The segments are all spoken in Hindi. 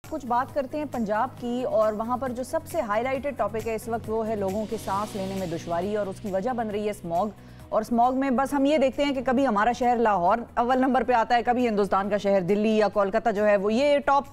कुछ बात करते हैं पंजाब की, और वहाँ पर जो सबसे हाईलाइटेड टॉपिक है इस वक्त वो है लोगों के सांस लेने में दुश्वारी, और उसकी वजह बन रही है स्मॉग। और स्मॉग में बस हम ये देखते हैं कि कभी हमारा शहर लाहौर अव्वल नंबर पे आता है, कभी हिंदुस्तान का शहर दिल्ली या कोलकाता जो है वो ये टॉप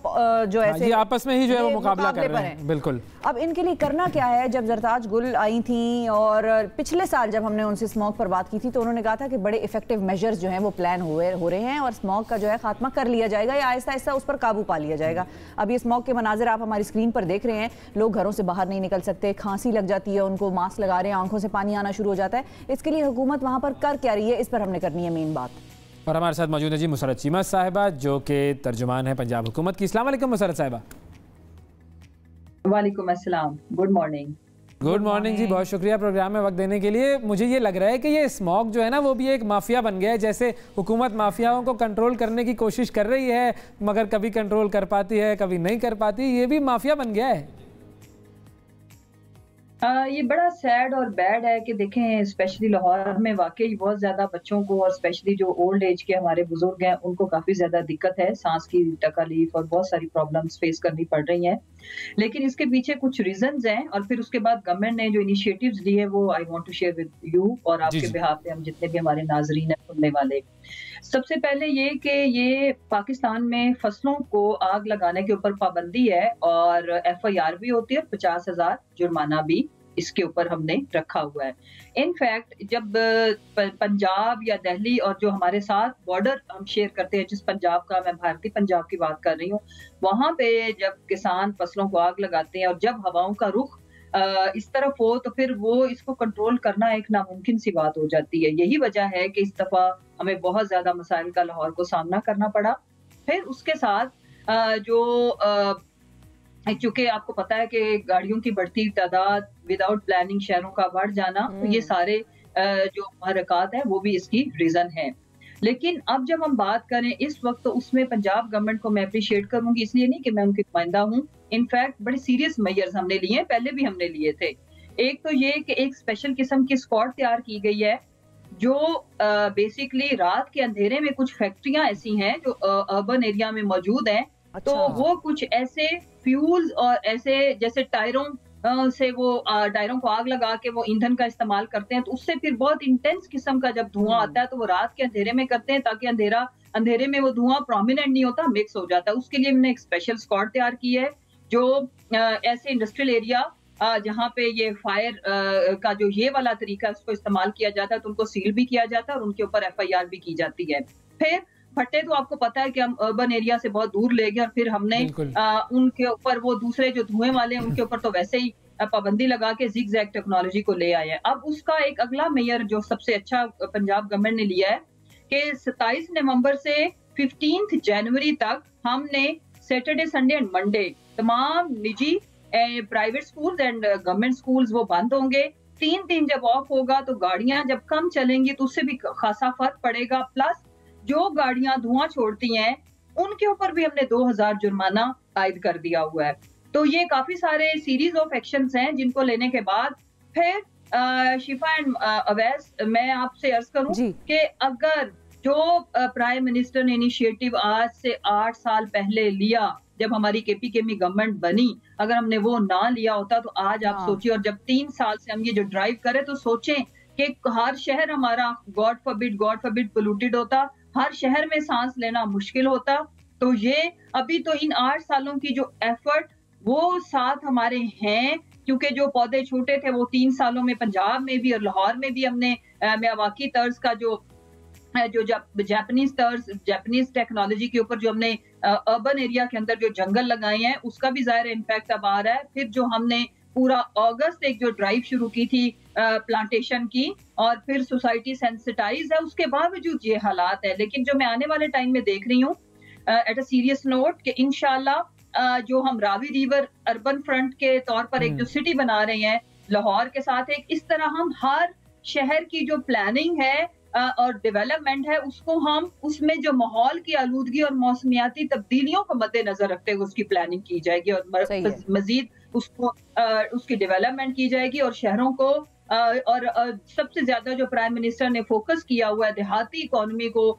जो ऐसे ये आपस में ही जो है वो मुकाबला कर रहे हैं। बिल्कुल। अब इनके लिए करना क्या है? जब जरताज गुल आई थी और पिछले साल जब हमने उनसे स्मॉग पर बात की थी तो उन्होंने कहा था कि बड़े इफेक्टिव मेजर्स जो हैं वो प्लान हो रहे हैं और स्मॉग का जो है खात्मा कर लिया जाएगा या आहिस्ता आहिस्ता उस पर काबू पा लिया जाएगा। अब ये स्मॉग के मनाजिर आप हमारी स्क्रीन पर देख रहे हैं। लोग घरों से बाहर नहीं निकल सकते, खांसी लग जाती है उनको, मास्क लगा रहे हैं, आंखों से पानी आना शुरू हो जाता है। इसके लिए हुकूमत वहाँ पर कर क्या रही है, इस पर हमने करनी है मेन बात। और हमारे साथ मौजूद है जी मुसरत चीमा साहिबा जो कि तर्जुमान है पंजाब हुकूमत की। अस्सलाम वालेकुम मुसरत साहिबा। वालेकुम अस्सलाम, गुड मॉर्निंग। गुड मॉर्निंग जी, बहुत शुक्रिया प्रोग्राम में वक्त देने के लिए। मुझे ये लग रहा है कि ये स्मॉग जो है ना वो भी एक माफिया बन गया है। जैसे हुकूमत माफियाओं को कंट्रोल करने की कोशिश कर रही है मगर कभी कंट्रोल कर पाती है कभी नहीं कर पाती, ये भी माफिया बन गया है। ये बड़ा सैड और बैड है कि देखें स्पेशली लाहौर में वाकई बहुत ज़्यादा बच्चों को और स्पेशली जो ओल्ड एज के हमारे बुजुर्ग हैं उनको काफ़ी ज़्यादा दिक्कत है, सांस की तकलीफ और बहुत सारी प्रॉब्लम्स फेस करनी पड़ रही हैं। लेकिन इसके पीछे कुछ रीजंस हैं और फिर उसके बाद गवर्नमेंट ने जो इनिशिएटिव्स लिए हैं वो I want to share with you और आपके बिहाफ पे हम जितने भी हमारे नाजरीन हैं सुनने वाले। सबसे पहले ये कि ये पाकिस्तान में फसलों को आग लगाने के ऊपर पाबंदी है और FIR भी होती है, 50,000 जुर्माना भी इसके ऊपर हमने रखा हुआ है। इनफैक्ट जब पंजाब या दिल्ली और जो हमारे साथ बॉर्डर हम शेयर करते हैं, जिस पंजाब का मैं भारतीय पंजाब की बात कर रही हूँ, वहां पे जब किसान फसलों को आग लगाते हैं और जब हवाओं का रुख इस तरफ हो तो फिर वो इसको कंट्रोल करना एक नामुमकिन सी बात हो जाती है। यही वजह है कि इस दफा हमें बहुत ज्यादा मसाइल का लाहौर को सामना करना पड़ा। फिर उसके साथ चूंकि आपको पता है कि गाड़ियों की बढ़ती तादाद, विदाउट प्लानिंग शहरों का बढ़ जाना, तो ये सारे जो हरकत है वो भी इसकी रीजन है। लेकिन अब जब हम बात करें इस वक्त तो उसमें पंजाब गवर्नमेंट को मैं अप्रिशिएट करूंगी, इसलिए नहीं कि मैं उनकी नुमाइंदा हूँ। इनफैक्ट बड़े सीरियस मेजर्स हमने लिए हैं, पहले भी हमने लिए थे। एक तो ये कि एक स्पेशल किस्म की स्क्वाड तैयार की गई है जो बेसिकली रात के अंधेरे में कुछ फैक्ट्रियां ऐसी हैं जो अर्बन एरिया में मौजूद हैं। अच्छा। तो वो कुछ ऐसे फ्यूल्स और ऐसे जैसे टायरों से वो टायरों को आग लगा के वो ईंधन का इस्तेमाल करते हैं, तो उससे फिर बहुत इंटेंस किस्म का जब धुआं आता है तो वो रात के अंधेरे में करते हैं ताकि अंधेरे में वो धुआं प्रोमिनेंट नहीं होता, मिक्स हो जाता है। उसके लिए हमने एक स्पेशल स्क्वाड तैयार की है जो ऐसे इंडस्ट्रियल एरिया जहाँ पे ये फायर का जो ये वाला तरीका उसको इस्तेमाल किया जाता है तो उनको सील भी किया जाता है और उनके ऊपर FIR भी की जाती है। फिर भट्टे तो आपको पता है कि हम अर्बन एरिया से बहुत दूर ले गए और फिर हमने उनके ऊपर वो दूसरे जो धुएं वाले हैं उनके ऊपर तो वैसे ही पाबंदी लगा के ज़िग-ज़ैग टेक्नोलॉजी को ले आए हैं। अब उसका एक अगला मेयर जो सबसे अच्छा पंजाब गवर्नमेंट ने लिया है कि 27 नवंबर से 15 जनवरी तक हमने सैटरडे, संडे एंड मंडे तमाम निजी private schools and government schools वो बंद होंगे। 3 दिन जब ऑफ होगा तो गाड़ियां जब कम चलेंगी तो उससे भी खासा फर्क पड़ेगा। प्लस जो गाड़ियां धुआं छोड़ती हैं उनके ऊपर भी हमने 2000 जुर्माना आयद कर दिया हुआ है। तो ये काफी सारे सीरीज ऑफ एक्शंस हैं जिनको लेने के बाद फिर शिफा एंड अवैस मैं आपसे अर्ज करूं कि अगर जो प्राइम मिनिस्टर ने इनिशिएटिव आज से 8 साल पहले लिया जब हमारी KPKM गवर्नमेंट बनी, अगर हमने वो ना लिया होता तो आज आप सोचिए, और जब 3 साल से हम ये जो ड्राइव करें तो सोचें कि हर शहर हमारा गॉड फॉरबिड पोल्यूटेड होता, हर शहर में सांस लेना मुश्किल होता। तो ये अभी तो इन 8 सालों की जो एफर्ट वो साथ हमारे हैं, क्योंकि जो पौधे छोटे थे वो 3 सालों में पंजाब में भी और लाहौर में भी हमने मियावाकी तर्ज का जो जापानीज टेक्नोलॉजी के ऊपर जो हमने अर्बन एरिया के अंदर जो जंगल लगाए हैं उसका भी ज़ाहिर इम्पैक्ट अब आ रहा है। फिर जो हमने पूरा अगस्त एक जो ड्राइव शुरू की थी प्लांटेशन की और फिर सोसाइटी सेंसिटाइज है, उसके बावजूद ये हालात है। लेकिन जो मैं आने वाले टाइम में देख रही हूँ एट अ सीरियस नोट कि इंशाल्लाह जो हम रावी रिवर अर्बन फ्रंट के तौर पर एक जो सिटी बना रहे हैं लाहौर के साथ, एक इस तरह हम हर शहर की जो प्लानिंग है और डेवलपमेंट है उसको हम उसमें जो माहौल की आलूदगी और मौसमियाती तब्दीलियों को मद्देनजर रखते हुए उसकी प्लानिंग की जाएगी और मजीद उसको उसकी डेवलपमेंट की जाएगी और शहरों को और सबसे ज्यादा जो प्राइम मिनिस्टर ने फोकस किया हुआ है देहाती इकोनॉमी को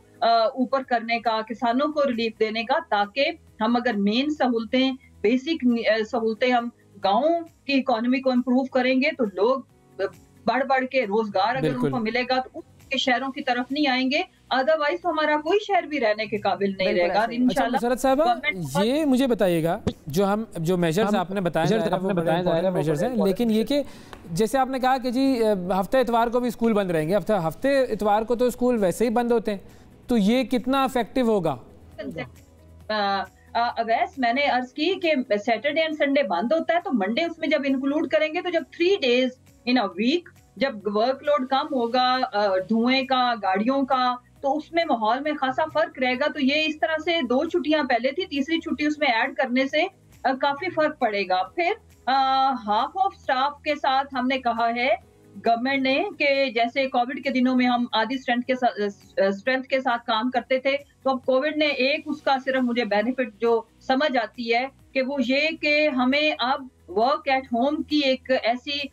ऊपर करने का, किसानों को रिलीफ देने का, ताकि हम अगर मेन सहूलतें, बेसिक सहूलतें हम गाँव की इकोनॉमी को इम्प्रूव करेंगे तो लोग बढ़ बढ़ के रोजगार अगर उनको मिलेगा तो के शहरों की तरफ नहीं आएंगे, अदरवाइज तो हमारा कोई शहर भी रहने के काबिल नहीं रहेगा। अच्छा मुसरत साहबा, ये मुझे बताइएगा, जो मेजर्स आपने बताया मेजर्स हैं, लेकिन ये कि जैसे आपने कहा कि जी हफ्ते इतवार को भी स्कूल बंद रहेंगे, हफ्ते इतवार को तो स्कूल वैसे ही बंद होते हैं, तो ये कितना इफेक्टिव होगा? अवैस, मैंने अर्ज की कि सैटरडे एंड संडे बंद होता है, तो मंडे उसमें जब इंक्लूड करेंगे तो जब 3 डेज इन अ वीक जब वर्कलोड कम होगा धुएं का, गाड़ियों का, तो उसमें माहौल में खासा फर्क रहेगा। तो ये इस तरह से 2 छुट्टियां पहले थी, तीसरी छुट्टी उसमें ऐड करने से काफी फर्क पड़ेगा। फिर हाफ ऑफ स्टाफ के साथ हमने कहा है गवर्नमेंट ने कि जैसे कोविड के दिनों में हम आधी स्ट्रेंथ के साथ काम करते थे, तो अब कोविड ने एक उसका सिर्फ मुझे बेनिफिट जो समझ आती है कि वो ये कि हमें अब वर्क एट होम की एक ऐसी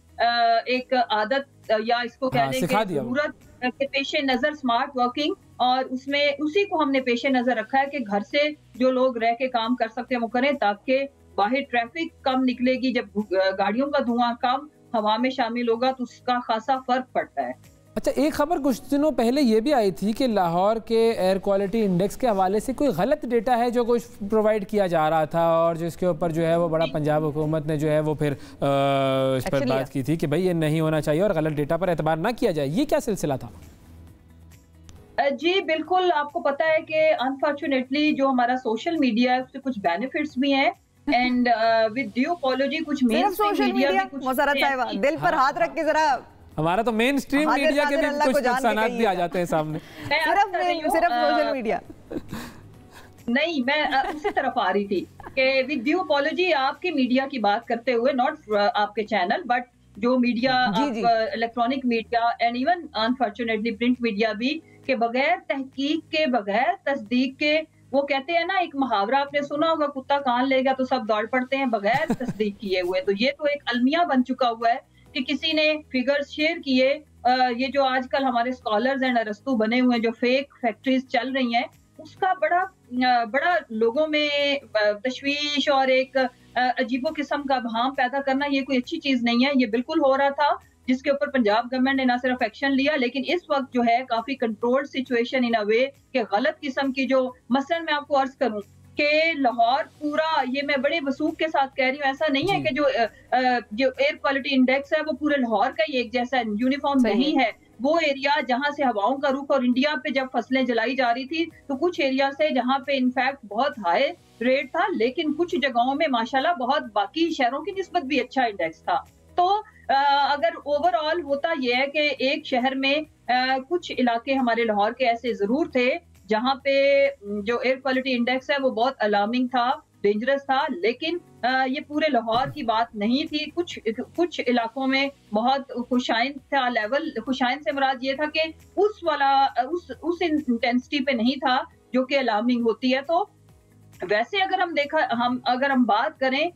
एक आदत या इसको कह लें कि जरूरत के पेशे नजर स्मार्ट वर्किंग, और उसमें उसी को हमने पेशे नजर रखा है कि घर से जो लोग रह के काम कर सकते हैं वो करें, ताकि बाहर ट्रैफिक कम निकलेगी। जब गाड़ियों का धुआं कम हवा में शामिल होगा तो उसका खासा फर्क पड़ता है। अच्छा, एक खबर कुछ दिनों पहले ये भी आई थी कि लाहौर के एयर क्वालिटी इंडेक्स के हवाले से कोई गलत डेटा है जो कुछ प्रोवाइड किया जा रहा था, और जिसके ऊपर जो है वो बड़ा पंजाब हुकूमत ने जो है वो फिर इस पर बात की थी कि भाई ये नहीं होना चाहिए और गलत डेटा पर एतबार ना किया जाए। ये क्या सिलसिला था? जी बिल्कुल, आपको पता है कि अनफॉर्चुनेटली जो हमारा सोशल मीडिया है उससे कुछ बेनिफिट्स भी हैं एंड विद ड्यू अपॉलॉजी कुछ मेन सोशल मीडिया भी कुछ दिल पर हाथ रख के जरा, हमारा तो मेन स्ट्रीम मीडिया के भी कुछ नुकसानात भी आ जाते हैं सामने। सिर्फ सोशल मीडिया नहीं, मैं उसी तरफ आ रही थी कि विद ड्यू अपॉलॉजी आपके मीडिया की बात करते हुए, नॉट आपके चैनल बट जो media, electronic media and even unfortunately print media भी, के बगैर तहकीक के, बगैर तस्दीक के, वो कहते हैं ना एक मुहावरा आपने सुना होगा, कुत्ता कान लेगा तो सब दौड़ पड़ते हैं, बगैर तस्दीक किए हुए। तो ये तो एक अलमिया बन चुका हुआ है कि किसी ने फिगर्स शेयर किए, ये जो आजकल हमारे स्कॉलर्स एंड अरस्तु बने हुए हैं, जो फेक फैक्ट्रीज चल रही हैं, उसका बड़ा लोगों में तशवीश और एक अजीबो किस्म का भाम पैदा करना, ये कोई अच्छी चीज नहीं है। ये बिल्कुल हो रहा था, जिसके ऊपर पंजाब गवर्नमेंट ने ना सिर्फ एक्शन लिया, लेकिन इस वक्त जो है काफी कंट्रोल्ड सिचुएशन इन अ वे कि गलत किस्म की जो, मसलन मैं आपको अर्ज करूं कि लाहौर पूरा, ये मैं बड़े वसूख के साथ कह रही हूँ, ऐसा नहीं है कि जो एयर क्वालिटी इंडेक्स है वो पूरे लाहौर का ही एक जैसा यूनिफॉर्म नहीं है। वो एरिया जहां से हवाओं का रुख, और इंडिया पे जब फसलें जलाई जा रही थी तो कुछ एरिया से जहां पे इनफैक्ट बहुत हाई रेट था, लेकिन कुछ जगहों में माशाल्लाह बहुत बाकी शहरों की निस्बत भी अच्छा इंडेक्स था। तो अगर ओवरऑल होता यह है कि एक शहर में कुछ इलाके हमारे लाहौर के ऐसे जरूर थे जहां पे जो एयर क्वालिटी इंडेक्स है वो बहुत अलार्मिंग था, डेंजरस था, लेकिन ये पूरे लाहौर की बात नहीं थी। कुछ इलाकों में बहुत खुशाइन था लेवल। खुशाइन से मुराद ये था कि उस इंटेंसिटी पे नहीं था जो कि अलार्मिंग होती है। तो वैसे अगर हम बात करें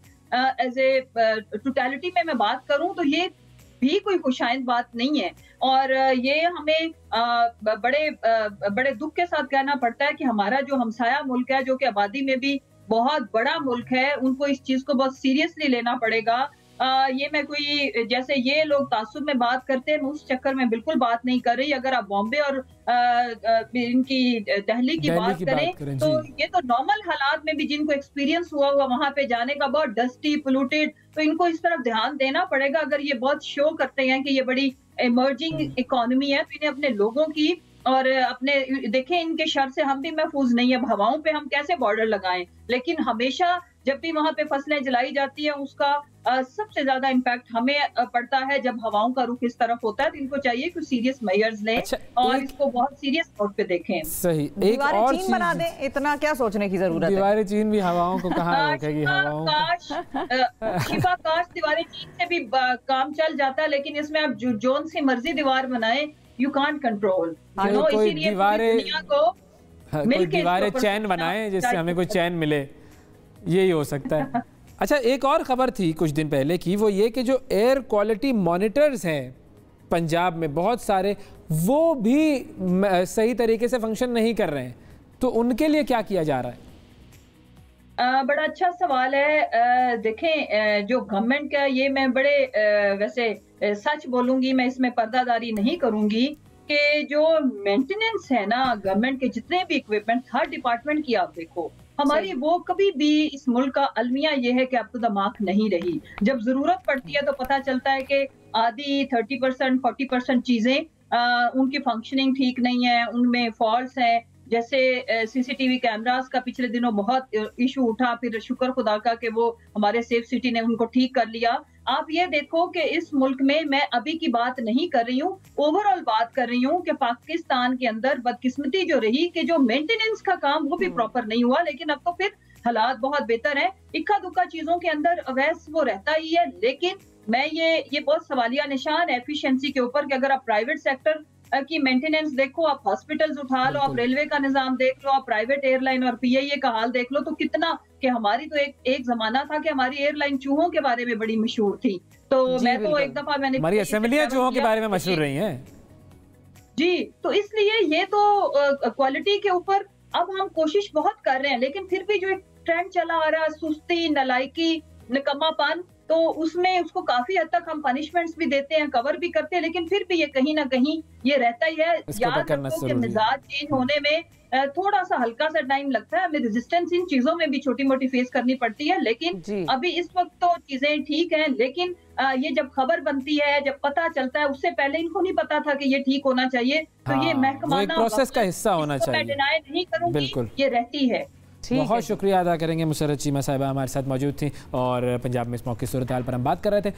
एज ए टोटलिटी में मैं बात करूं तो ये भी कोई खुशाइंद बात नहीं है, और ये हमें बड़े दुख के साथ कहना पड़ता है कि हमारा जो हमसाया मुल्क है, जो कि आबादी में भी बहुत बड़ा मुल्क है, उनको इस चीज को बहुत सीरियसली लेना पड़ेगा। ये मैं कोई, जैसे ये लोग तासुब में बात करते हैं, मैं उस चक्कर में बिल्कुल बात नहीं कर रही। अगर आप बॉम्बे और इनकी दिल्ली की बात करें तो ये तो नॉर्मल हालात में भी जिनको एक्सपीरियंस हुआ वहां पे जाने का, बहुत डस्टी पोल्यूटेड, तो इनको इस तरफ ध्यान देना पड़ेगा। अगर ये बहुत शो करते हैं कि ये बड़ी इमर्जिंग इकोनॉमी है, तो इन्हें अपने लोगों की और अपने, देखें इनके शर से हम भी महफूज नहीं है। हवाओं पे हम कैसे बॉर्डर लगाएं, लेकिन हमेशा जब भी वहां पे फसलें जलाई जाती है उसका सबसे ज्यादा इम्पैक्ट हमें पड़ता है जब हवाओं का रुख इस तरफ होता है। तो इनको चाहिए कि सीरियस मेजर्स लें और इसको बहुत सीरियस तौर पे देखें। सही, एक और चीज बना दें, इतना क्या सोचने की जरूरत है। दीवारें चीन भी हवाओं को कहाँ रोकेगी? शिफा काश दीवारें चीन से भी काम चल जाता है, लेकिन इसमें आप जोन सी मर्जी दीवार बनाए, यू कांट कंट्रोल। कोई दीवारें चैन बनाए जिससे हमें कोई चैन मिले, यही हो सकता है। अच्छा, एक और खबर थी कुछ दिन पहले की, वो ये कि जो एयर क्वालिटी मॉनिटर्स हैं पंजाब में बहुत सारे, वो भी सही तरीके से फंक्शन नहीं कर रहे हैं, तो उनके लिए क्या किया जा रहा है? बड़ा अच्छा सवाल है। देखें, जो गवर्नमेंट का ये मैं बड़े वैसे सच बोलूंगी, मैं इसमें पर्दादारी नहीं करूंगी कि जो मेंटेनेंस है ना गवर्नमेंट के जितने भी इक्विपमेंट हर डिपार्टमेंट की आप देखो, हमारी वो कभी भी इस मुल्क का अलमिया ये है कि अब तो दमाक नहीं रही। जब जरूरत पड़ती है तो पता चलता है कि आधी 30% 40% चीजें उनकी फंक्शनिंग ठीक नहीं है, उनमें फॉल्ट्स हैं। जैसे सीसीटीवी कैमरास का पिछले दिनों बहुत इशू उठा, फिर शुक्र खुदा का कि वो हमारे सेफ सिटी ने उनको ठीक कर लिया। आप ये देखो कि इस मुल्क में, मैं अभी की बात नहीं कर रही हूँ, ओवरऑल बात कर रही हूँ कि पाकिस्तान के अंदर बदकिस्मती जो रही कि जो मेंटेनेंस का काम वो भी प्रॉपर नहीं हुआ। लेकिन अब तो फिर हालात बहुत बेहतर है। इक्का दुक्का चीजों के अंदर अवैस वो रहता ही है, लेकिन मैं ये बहुत सवालिया निशान है एफिशिएंसी के ऊपर कि अगर आप प्राइवेट सेक्टर की मेंटेनेंस देखो, आप हॉस्पिटल्स उठा लो, आप रेलवे का निजाम देख लो, आप प्राइवेट एयरलाइन और पीआईए का हाल देख लो, तो कितना कि हमारी तो एक जमाना था कि हमारी एयरलाइन चूहों के बारे में बड़ी मशहूर थी। तो मैं तो एक दफा मैंने हमारी असेंबलियां चूहों के बारे में मशहूर रही हैं जी। तो इसलिए ये तो क्वालिटी के ऊपर अब हम कोशिश बहुत कर रहे हैं, लेकिन फिर भी जो एक ट्रेंड चला आ रहा, सुस्ती, नालायकी, निकम्मापन, तो उसमें उसको काफी हद तक हम पनिशमेंट्स भी देते हैं, कवर भी करते हैं, लेकिन फिर भी ये कहीं ना कहीं ये रहता ही है। याद रखो कि मिजाज चेंज होने में थोड़ा सा हल्का सा टाइम लगता है, हमें रेजिस्टेंस इन चीजों में भी छोटी मोटी फेस करनी पड़ती है, लेकिन अभी इस वक्त तो चीजें ठीक हैं। लेकिन ये जब खबर बनती है, जब पता चलता है, उससे पहले इनको नहीं पता था कि ये ठीक होना चाहिए। तो ये महकमाना प्रोसेस का हिस्सा होना चाहिए, मैं डिनाई नहीं करूंगी, ये रहती है। बहुत शुक्रिया अदा करेंगे। मुसर्रत चीमा साहिबा हमारे साथ मौजूद थी और पंजाब में इस मौके सूरत हाल पर हम बात कर रहे थे।